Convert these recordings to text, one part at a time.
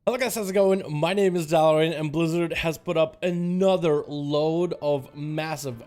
Hello guys, how's it going? My name is Dalaran and Blizzard has put up another load of massive,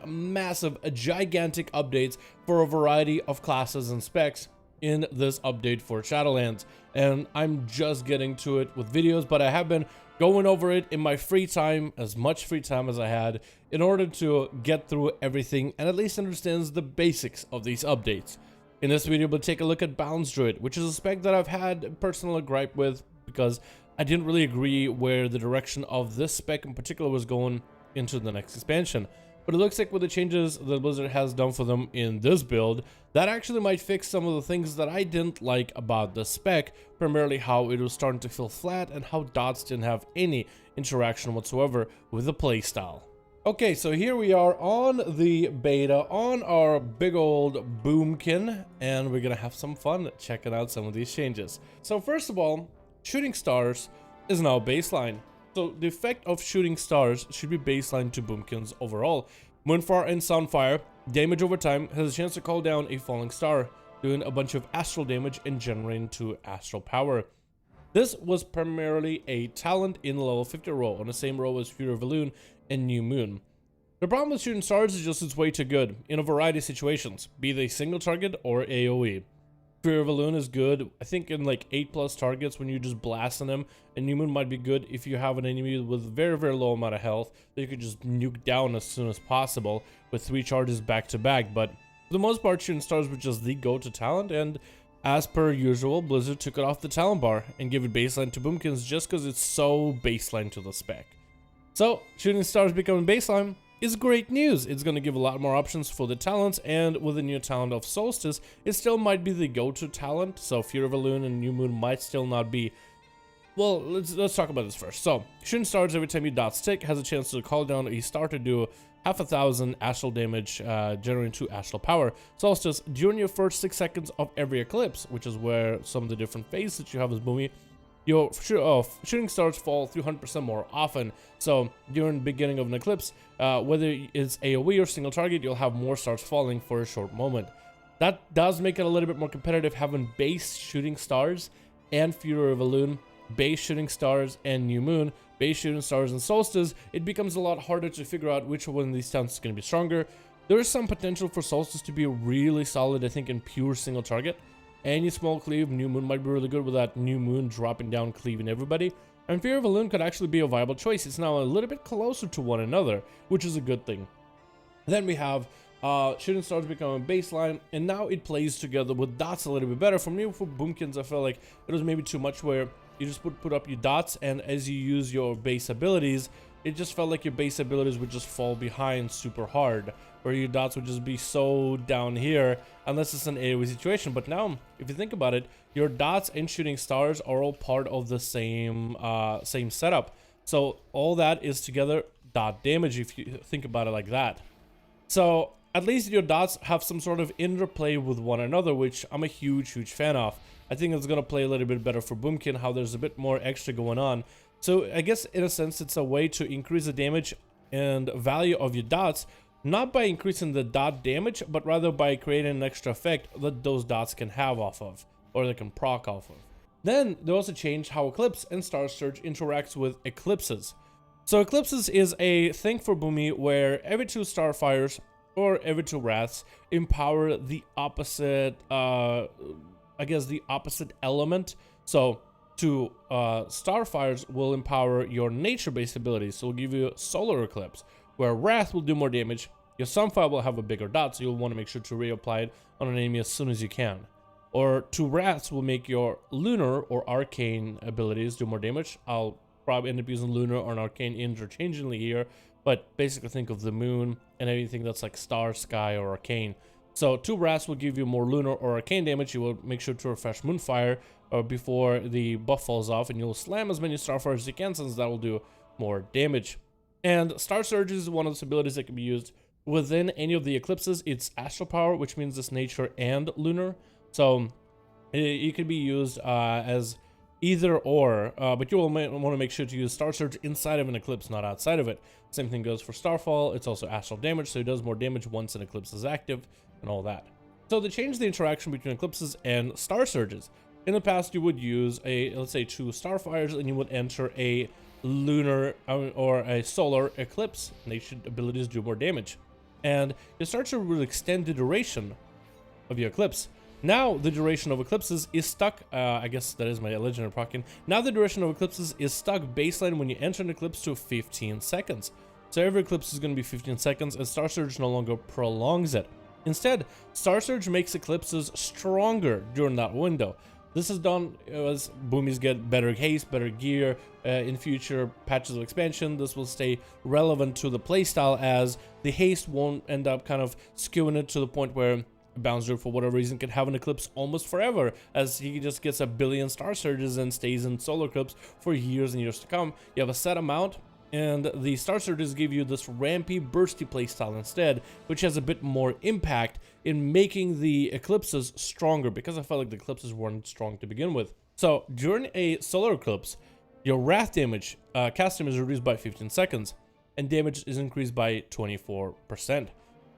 gigantic updates for a variety of classes and specs in this update for Shadowlands. And I'm just getting to it with videos, but I have been going over it in my free time, as much free time as I had, in order to get through everything and at least understand the basics of these updates. In this video, we'll take a look at Balanced Druid, which is a spec that I've had a personal gripe with because I didn't really agree where the direction of this spec in particular was going into the next expansion. But it looks like with the changes that Blizzard has done for them in this build, that actually might fix some of the things that I didn't like about the spec, primarily how it was starting to feel flat and how dots didn't have any interaction whatsoever with the playstyle. Okay, so here we are on the beta on our big old Boomkin, and we're gonna have some fun checking out some of these changes. So first of all, shooting stars is now baseline. So the effect of shooting stars should be baseline to Boomkins overall. Moonfire and Sunfire, damage over time, has a chance to call down a falling star, doing a bunch of astral damage and generating 2 astral power. This was primarily a talent in the level 50 row, on the same row as Fury of Elune and New Moon. The problem with shooting stars is just it's way too good in a variety of situations, be they single target or AoE. Fury of Elune is good, I think, in like 8+ targets when you're just blasting them, and New Moon might be good if you have an enemy with very low amount of health that you could just nuke down as soon as possible with 3 charges back to back. But for the most part, shooting stars was just the go-to talent, and as per usual, Blizzard took it off the talent bar and gave it baseline to Boomkins just because it's so baseline to the spec. So shooting stars becoming baseline is great news. It's going to give a lot more options for the talents, and with the new talent of Solstice, it still might be the go-to talent. So Fury of Elune and New Moon might still not be. Well, let's talk about this first. So shooting stars, every time you dot stick, has a chance to call down a star to do 1,000 astral damage, generating 2 astral power. Solstice, during your first 6 seconds of every eclipse, which is where some of the different phases that you have as Boomy, your shooting stars fall 300% more often. So during the beginning of an eclipse, whether it's AoE or single target, you'll have more stars falling for a short moment. That does make it a little bit more competitive, having base shooting stars and Fury of Elune, base shooting stars and New Moon, base shooting stars and Solstice. It becomes a lot harder to figure out which one of these talents is going to be stronger. There is some potential for Solstice to be really solid, I think, in pure single target. Any small cleave, New Moon might be really good with that New Moon dropping down, cleaving everybody. And Fury of Elune could actually be a viable choice. It's now a little bit closer to one another, which is a good thing. Then we have shooting stars becoming baseline, and now it plays together with dots a little bit better. For me, for Boomkins, I felt like it was maybe too much where you just put up your dots, and as you use your base abilities, it just felt like your base abilities would just fall behind super hard, where your dots would just be so down here unless it's an AoE situation. But now, if you think about it, your dots and shooting stars are all part of the same setup. So all that is together dot damage if you think about it like that. So at least your dots have some sort of interplay with one another, which I'm a huge fan of. I think it's gonna play a little bit better for Boomkin, how there's a bit more extra going on. So I guess in a sense it's a way to increase the damage and value of your dots, not by increasing the dot damage, but rather by creating an extra effect that those dots can have off of, or they can proc off of. Then they also changed how Eclipse and Star Surge interacts with eclipses. So eclipses is a thing for Boomy where every 2 Starfires or every 2 Wraths empower the opposite, I guess the opposite element. So 2 Starfires will empower your nature-based abilities, so it'll give you Solar Eclipse, where Wrath will do more damage. Your Sunfire will have a bigger dot, so you'll want to make sure to reapply it on an enemy as soon as you can. Or 2 Wraths will make your Lunar or Arcane abilities do more damage. I'll probably end up using Lunar or an Arcane interchangeably here, but basically think of the Moon and anything that's like Star, Sky, or Arcane. So 2 Wraths will give you more Lunar or Arcane damage. You will make sure to refresh Moonfire before the buff falls off, and you'll slam as many Starfires as you can, since that will do more damage. And Star Surge is one of those abilities that can be used within any of the eclipses. It's astral power, which means it's nature and lunar. So it can be used as either or, but you will want to make sure to use Star Surge inside of an eclipse, not outside of it. Same thing goes for Starfall. It's also astral damage, so it does more damage once an eclipse is active and all that. So they changed the interaction between eclipses and Star Surges. In the past, you would use let's say 2 Starfires, and you would enter a lunar or a solar eclipse, and they should abilities do more damage. And your Starcher will extend the duration of your eclipse. Now the duration of eclipses is stuck, I guess that is my legendary proccing. Now the duration of eclipses is stuck baseline when you enter an eclipse to 15 seconds. So every eclipse is going to be 15 seconds, and Star Surge no longer prolongs it. Instead, Star Surge makes eclipses stronger during that window. This is done as boomies get better haste, better gear. In future patches of expansion, this will stay relevant to the playstyle, as the haste won't end up kind of skewing it to the point where Bounce Druid, for whatever reason, can have an eclipse almost forever, as he just gets a billion Star Surges and stays in solar eclipse for years and years to come. You have a set amount, and the Star Surges give you this rampy, bursty playstyle instead, which has a bit more impact in making the eclipses stronger, because I felt like the eclipses weren't strong to begin with. So during a solar eclipse, your wrath damage, cast time is reduced by 15 seconds, and damage is increased by 24%.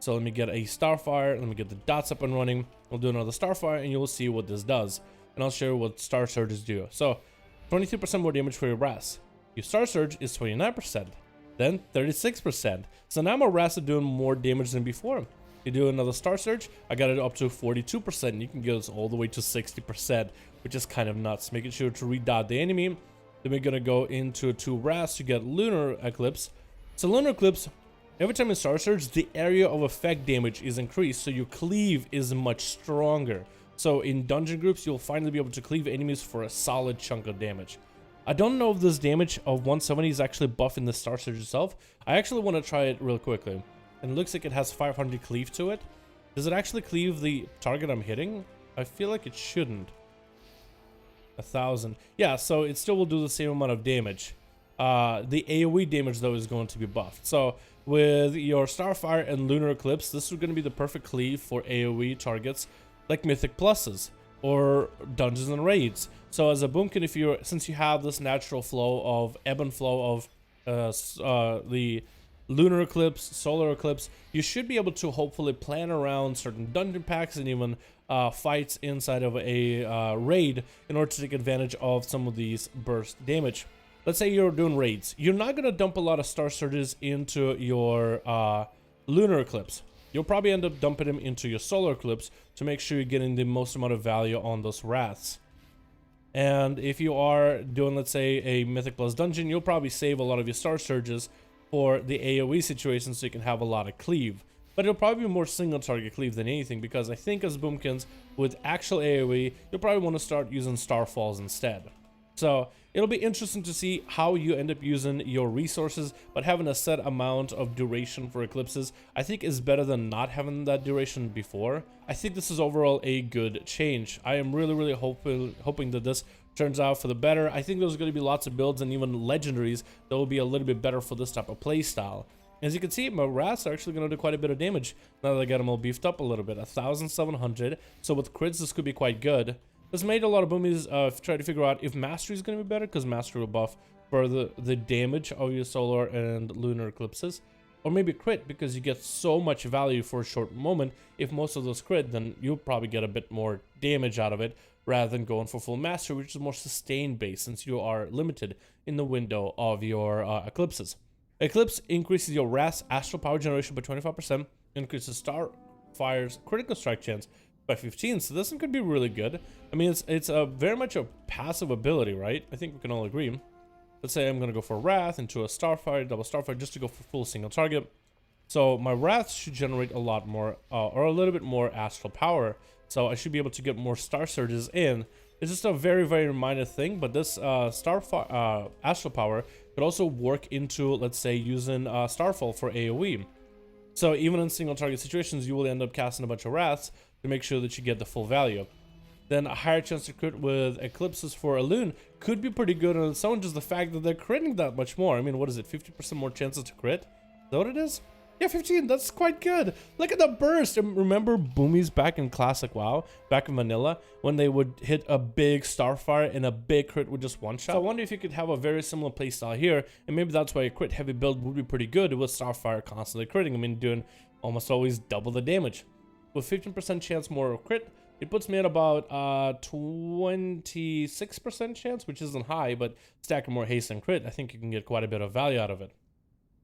So let me get a Starfire, let me get the dots up and running. We'll do another Starfire, and you'll see what this does. And I'll show you what Star Surges do. So 22% more damage for your wrath. Your Star Surge is 29%, then 36%. So now my wraths are doing more damage than before. You do another Star Surge, I got it up to 42%, and you can get this all the way to 60%, which is kind of nuts. Making sure to redot the enemy. Then we're gonna go into 2 wraths to get Lunar Eclipse. So Lunar Eclipse, every time you Star Surge, the area of effect damage is increased, so your cleave is much stronger. So in dungeon groups, you'll finally be able to cleave enemies for a solid chunk of damage. I don't know if this damage of 170 is actually buffing the Star Surge itself. I actually want to try it real quickly. And it looks like it has 500 cleave to it. Does it actually cleave the target I'm hitting? I feel like it shouldn't. 1,000. Yeah, so it still will do the same amount of damage. The AoE damage, though, is going to be buffed. So with your Starfire and Lunar Eclipse, this is going to be the perfect cleave for AoE targets like Mythic Pluses or Dungeons and Raids. So as a Boomkin, since you have this natural flow of ebb and flow of the Lunar Eclipse, Solar Eclipse, you should be able to hopefully plan around certain dungeon packs and even fights inside of a raid in order to take advantage of some of these burst damage. Let's say you're doing raids. You're not going to dump a lot of Star Surges into your Lunar Eclipse. You'll probably end up dumping them into your Solar Eclipse to make sure you're getting the most amount of value on those wraths. And if you are doing, let's say, a Mythic Plus dungeon, you'll probably save a lot of your Star Surges for the AoE situation so you can have a lot of cleave. But it'll probably be more single target cleave than anything, because I think as Boomkins with actual AoE, you'll probably want to start using Starfalls instead. So it'll be interesting to see how you end up using your resources, but having a set amount of duration for eclipses, I think, is better than not having that duration before. I think this is overall a good change. I am really hoping that this turns out for the better. I think there's going to be lots of builds and even legendaries that will be a little bit better for this type of playstyle. As you can see, my wraths are actually going to do quite a bit of damage now that I got them all beefed up a little bit. 1,700. So with crits, this could be quite good. This made a lot of boomies try to figure out if Mastery is going to be better, because Mastery will buff for the damage of your Solar and Lunar Eclipses. Or maybe crit, because you get so much value for a short moment. If most of those crit, then you'll probably get a bit more damage out of it, rather than going for full Mastery, which is more sustained based, since you are limited in the window of your Eclipses. Eclipse increases your Wrath's Astral Power generation by 25%, increases Starfire's critical strike chance by 15, so this one could be really good. I mean, it's very much a passive ability, right? I think we can all agree. Let's say I'm gonna go for Wrath into a Starfire, double Starfire, just to go for full single target. So my Wrath should generate a lot more, or a little bit more Astral Power, so I should be able to get more Star Surges in. It's just a very minor thing, but this Astral Power could also work into, let's say, using Starfall for AoE. So even in single target situations, you will end up casting a bunch of Wraths to make sure that you get the full value. Then a higher chance to crit with Eclipses for a Loon could be pretty good on its own, just the fact that they're critting that much more. I mean, what is it, 50% more chances to crit? Is that what it is? Yeah, 15, that's quite good. Look at the burst. And remember Boomies back in Classic WoW, back in Vanilla, when they would hit a big Starfire and a big crit with just one shot? So I wonder if you could have a very similar playstyle here, and maybe that's why a crit heavy build would be pretty good with Starfire constantly critting. I mean, doing almost always double the damage. With 15% chance more of crit, It puts me at about 26% chance, which isn't high, but stacking more haste and crit, I think you can get quite a bit of value out of it.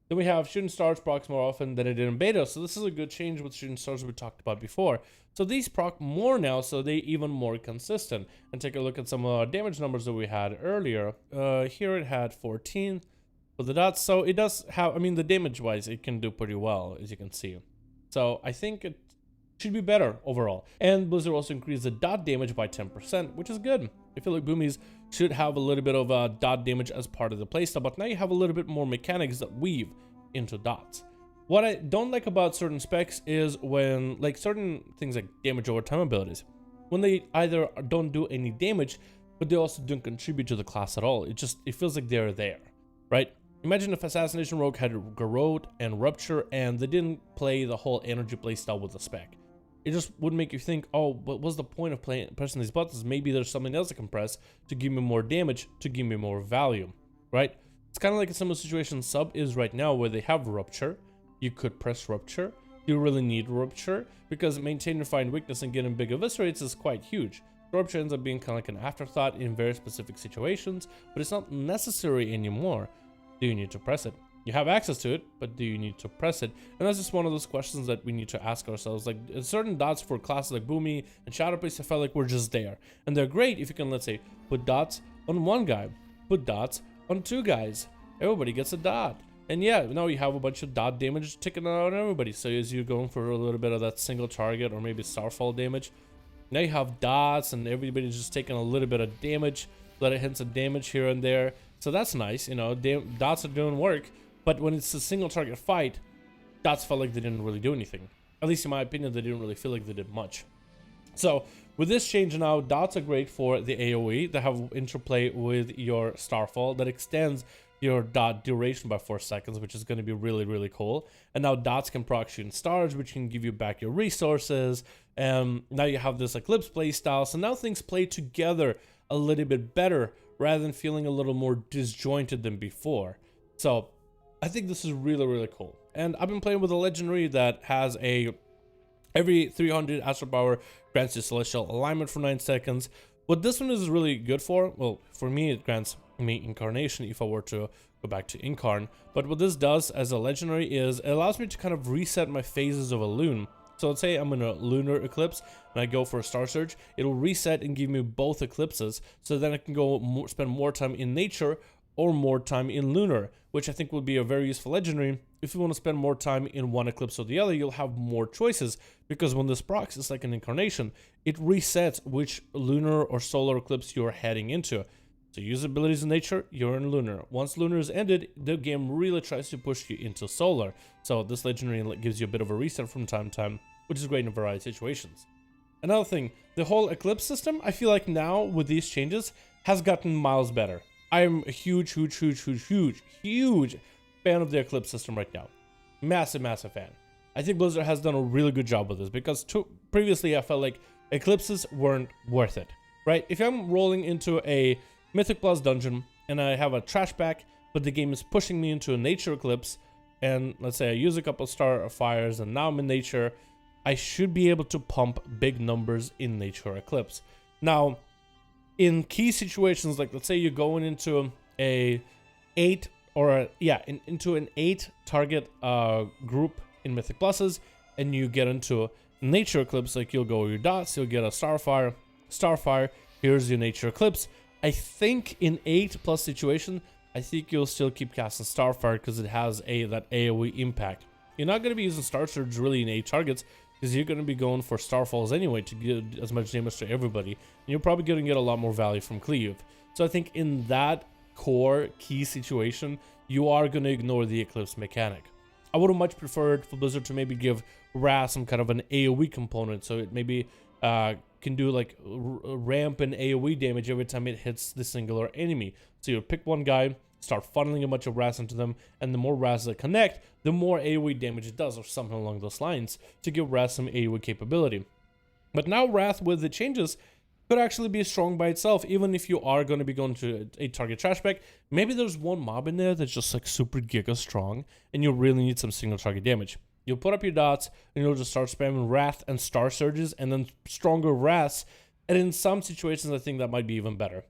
Then we have shooting stars procs more often than it did in beta, so this is a good change with shooting stars we talked about before. So these proc more now, so they're even more consistent. And take a look at some damage numbers that we had earlier. Here it had 14 for the dots, so it does have, I mean, the damage-wise, it can do pretty well, as you can see. So I think it should be better overall. And Blizzard also increased the dot damage by 10%, which is good. I feel like Boomies should have a little bit of dot damage as part of the playstyle, but now you have a little bit more mechanics that weave into dots. What I don't like about certain specs is when, like, certain things like damage over time abilities, when they either don't do any damage, but they also don't contribute to the class at all. It feels like they're there, right? Imagine if Assassination Rogue had Garrote and Rupture and they didn't play the whole energy playstyle with the spec. It just would make you think, oh, what was the point of pressing these buttons? Maybe there's something else I can press to give me more damage, to give me more value, right? It's kind of like a similar situation Sub is right now, where they have Rupture. You could press Rupture. You really need Rupture, because maintaining Refined Weakness and getting big eviscerates is quite huge. Rupture ends up being kind of like an afterthought in very specific situations, but it's not necessary anymore. Do you need to press it? You have access to it, but do you need to press it? And that's just one of those questions that we need to ask ourselves. Like, certain dots for classes like Boomy and Shadow Priest, I felt like we're just there. And they're great if you can, let's say, put dots on one guy, put dots on two guys. Everybody gets a dot. And yeah, now you have a bunch of dot damage ticking out on everybody. So as you're going for a little bit of that single target or maybe starfall damage, now you have dots and everybody's just taking a little bit of damage, little hints of damage here and there. So that's nice, you know, dots are doing work. But when it's a single target fight, dots felt like they didn't really do anything. At least in my opinion, they didn't really feel like they did much. So with this change now, dots are great for the AoE. They have interplay with your starfall that extends your dot duration by 4 seconds, which is going to be really, really cool. And now dots can proc shooting stars, which can give you back your resources. Now you have this Eclipse playstyle. So now things play together a little bit better rather than feeling a little more disjointed than before. So I think this is really, really cool. And I've been playing with a legendary that has every 300 astral power grants you celestial alignment for 9 seconds. What this one is really good for, well, for me, it grants me incarnation if I were to go back to incarn. But what this does as a legendary is it allows me to kind of reset my phases of a loon. So let's say I'm in a lunar eclipse and I go for a star surge, it'll reset and give me both eclipses. So then I can go spend more time in nature or more time in lunar, which I think will be a very useful legendary. If you want to spend more time in one eclipse or the other, you'll have more choices, because when this procs is like an incarnation, it resets which lunar or solar eclipse you're heading into. So use abilities in nature, you're in lunar. Once lunar is ended, the game really tries to push you into solar. So this legendary gives you a bit of a reset from time to time, which is great in a variety of situations. Another thing, the whole eclipse system, I feel like now with these changes has gotten miles better. I'm a huge fan of the Eclipse system right now. Massive fan. I think Blizzard has done a really good job with this, because previously I felt like Eclipses weren't worth it, right? If I'm rolling into a Mythic Plus dungeon and I have a trash pack, but the game is pushing me into a Nature Eclipse, and let's say I use a couple Star Fires and now I'm in Nature, I should be able to pump big numbers in Nature Eclipse. Now, in key situations, like let's say you're going into into an 8 target group in Mythic Pluses, and you get into Nature Eclipse, like you'll go with your dots, you'll get a Starfire, here's your Nature Eclipse. I think in 8+ situation, I think you'll still keep casting Starfire because it has that AoE impact. You're not going to be using Star Surge really in 8 targets, because you're going to be going for Starfalls anyway to get as much damage to everybody. And you're probably going to get a lot more value from Cleave. So I think in that core key situation, you are going to ignore the Eclipse mechanic. I would have much preferred for Blizzard to maybe give Wrath some kind of an AoE component, so it maybe can do like ramp and AoE damage every time it hits the singular enemy. So you pick one guy, start funneling a bunch of Wraths into them, and the more Wraths that connect, the more AoE damage it does, or something along those lines, to give Wrath some AoE capability. But now Wrath, with the changes, could actually be strong by itself, even if you are going to be going to a target trash pack. Maybe there's one mob in there that's just like super giga strong, and you really need some single target damage. You'll put up your dots, and you'll just start spamming Wrath and Star Surges, and then stronger Wraths. And in some situations, I think that might be even better.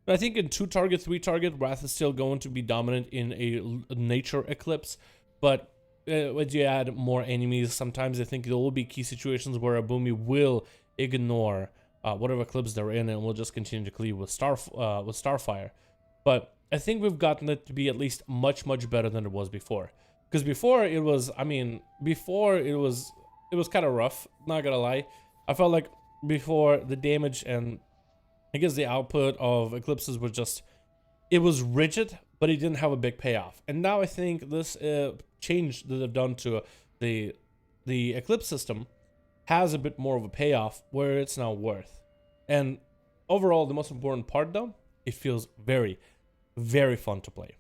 But I think in 2-target, 3-target, Wrath is still going to be dominant in a nature Eclipse. But as you add more enemies, sometimes I think there will be key situations where a Boomy will ignore whatever Eclipse they're in, and will just continue to cleave with Starfire. But I think we've gotten it to be at least much better than it was before. Because before it was, I mean, before it was kind of rough, not gonna lie. I felt like before the damage and I guess the output of Eclipses was just, it was rigid, but it didn't have a big payoff. And now I think this change that they've done to the Eclipse system has a bit more of a payoff where it's now worth. And overall, the most important part though, it feels very fun to play.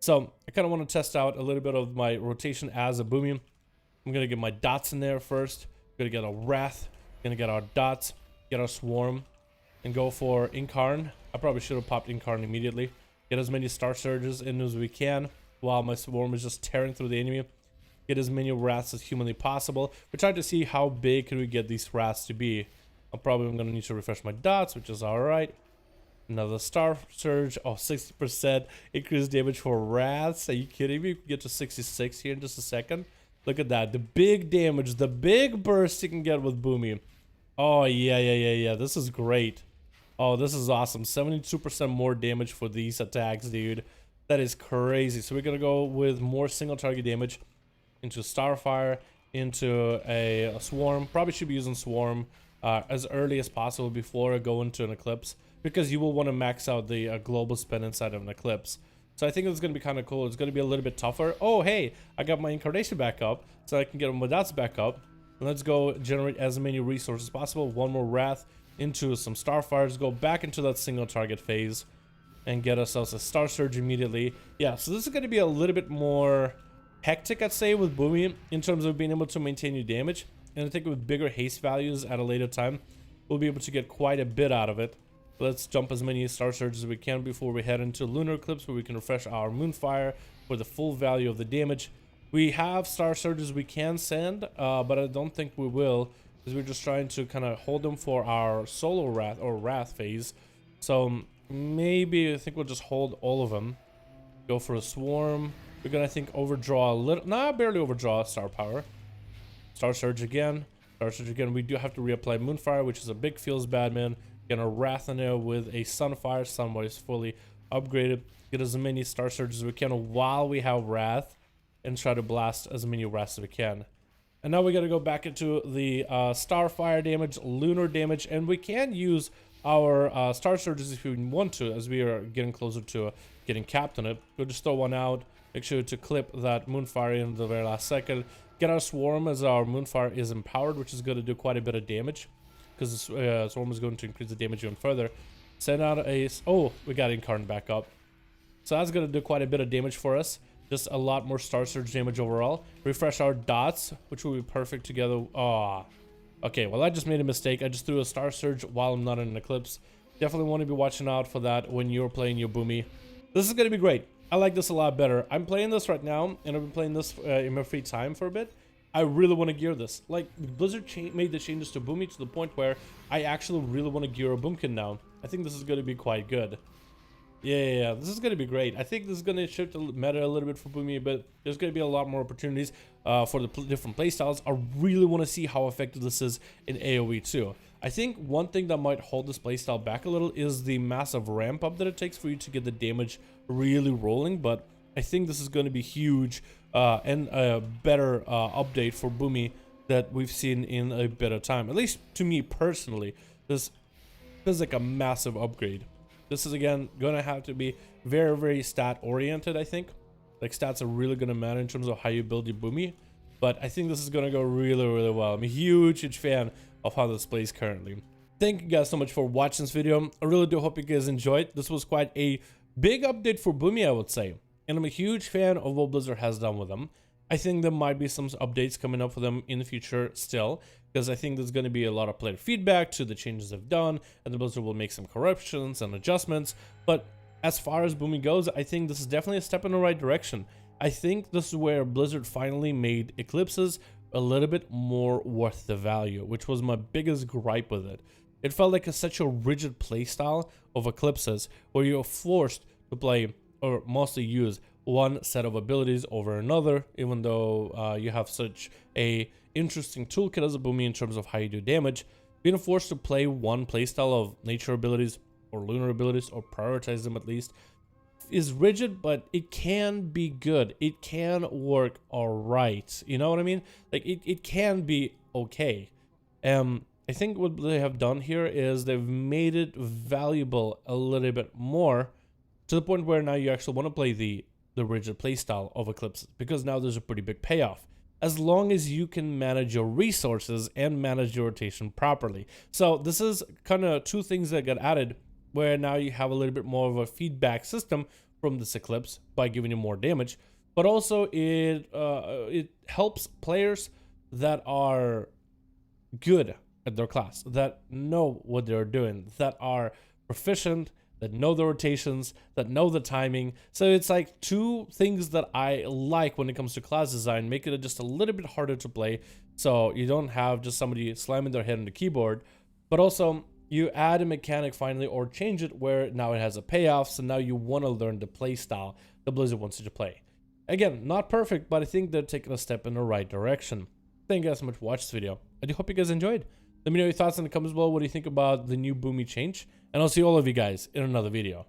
So I kind of want to test out a little bit of my rotation as a Boomy. I'm going to get my dots in there first. Going to get a Wrath. Going to get our dots. Get our Swarm. And go for Incarn. I probably should have popped Incarn immediately. Get as many Star Surges in as we can while my Swarm is just tearing through the enemy. Get as many Wraths as humanly possible. We're trying to see how big can we get these Wraths to be. I'm probably going to need to refresh my dots, which is alright. Another Star Surge. Oh, 60% increased damage for Wraths. Are you kidding me? We get to 66 here in just a second. Look at that. The big damage, the big burst you can get with Boomy. Oh, yeah. This is great. Oh, this is awesome. 72% more damage for these attacks, dude. That is crazy. So we're going to go with more single target damage into Starfire, into a Swarm. Probably should be using Swarm as early as possible before I go into an Eclipse, because you will want to max out the global spend inside of an Eclipse. So I think it's going to be kind of cool. It's going to be a little bit tougher. Oh, hey, I got my Incarnation back up, so I can get my dots back up. And let's go generate as many resources as possible. One more Wrath into some Starfires. Go back into that single target phase and get ourselves a Star Surge immediately. Yeah, so this is going to be a little bit more hectic, I'd say, with Boomy in terms of being able to maintain your damage. And I think with bigger haste values at a later time, we'll be able to get quite a bit out of it. Let's jump as many Star Surges as we can before we head into Lunar Eclipse, where we can refresh our Moonfire for the full value of the damage. We have Star Surges we can send, but I don't think we will, because we're just trying to kind of hold them for our solo Wrath or Wrath phase. So maybe I think we'll just hold all of them. Go for a Swarm. We're gonna, I think, overdraw a little. Nah, barely overdraw Star Power. Star Surge again. Star Surge again. We do have to reapply Moonfire, which is a big feels bad, man. Gonna Wrath in there with a Sunfire. Sunfire is fully upgraded. Get as many Star Surges as we can while we have Wrath, and try to blast as many Wraths as we can. And now we gotta go back into the Starfire damage, Lunar damage, and we can use our Star Surges if we want to, as we are getting closer to getting capped on it. We'll just throw one out. Make sure to clip that Moonfire in the very last second. Get our Swarm as our Moonfire is empowered, which is going to do quite a bit of damage, because the Swarm is going to increase the damage even further. Send out a... Oh, we got Incarn back up. So that's going to do quite a bit of damage for us. Just a lot more Star Surge damage overall. Refresh our dots, which will be perfect together. Ah, okay, well, I just made a mistake. I just threw a Star Surge while I'm not in an Eclipse. Definitely want to be watching out for that when you're playing your Boomy. This is going to be great. I like this a lot better. I'm playing this right now, and I've been playing this in my free time for a bit. I really want to gear this. Like, Blizzard made the changes to Boomy to the point where I actually really want to gear a Boomkin now. I think this is going to be quite good. Yeah, this is going to be great. I think this is going to shift the meta a little bit for Boomy, but there's going to be a lot more opportunities for the different playstyles. I really want to see how effective this is in AoE too. I think one thing that might hold this playstyle back a little is the massive ramp up that it takes for you to get the damage really rolling, but I think this is going to be huge and a better update for Boomy that we've seen in a bit of time. At least to me personally, this feels like a massive upgrade. This is, again, going to have to be very stat oriented, I think. Like, stats are really going to matter in terms of how you build your Boomy, but I think this is going to go really well. I'm a huge fan of how this plays currently. Thank you guys so much for watching this video. I really do hope you guys enjoyed. This was quite a big update for Boomy, I would say, and I'm a huge fan of what Blizzard has done with them. I think there might be some updates coming up for them in the future still, because I think there's going to be a lot of player feedback to the changes they've done, and the Blizzard will make some corrections and adjustments. But as far as Boomy goes, I think this is definitely a step in the right direction. I think this is where Blizzard finally made Eclipses a little bit more worth the value, which was my biggest gripe with it. It felt like such a rigid playstyle of Eclipses where you're forced to play or mostly use one set of abilities over another, even though you have such a interesting toolkit as a Boomy in terms of how you do damage. Being forced to play one playstyle of nature abilities or lunar abilities, or prioritize them at least, is rigid, but it can be good. It can work alright. You know what I mean? Like, it can be okay. I think what they have done here is they've made it valuable a little bit more, to the point where now you actually want to play the rigid playstyle of Eclipse, because now there's a pretty big payoff, as long as you can manage your resources and manage your rotation properly. So this is kind of two things that got added, where now you have a little bit more of a feedback system from this Eclipse by giving you more damage, but also it helps players that are good at their class, that know what they're doing, that are proficient, that know the rotations, that know the timing. So it's like two things that I like when it comes to class design, make it just a little bit harder to play, so you don't have just somebody slamming their head on the keyboard, but also you add a mechanic finally, or change it where now it has a payoff, so now you want to learn the play style that Blizzard wants you to play. Again, not perfect, but I think they're taking a step in the right direction. Thank you guys so much for watching this video. I do hope you guys enjoyed. Let me know your thoughts in the comments below. What do you think about the new Boomy change? And I'll see all of you guys in another video.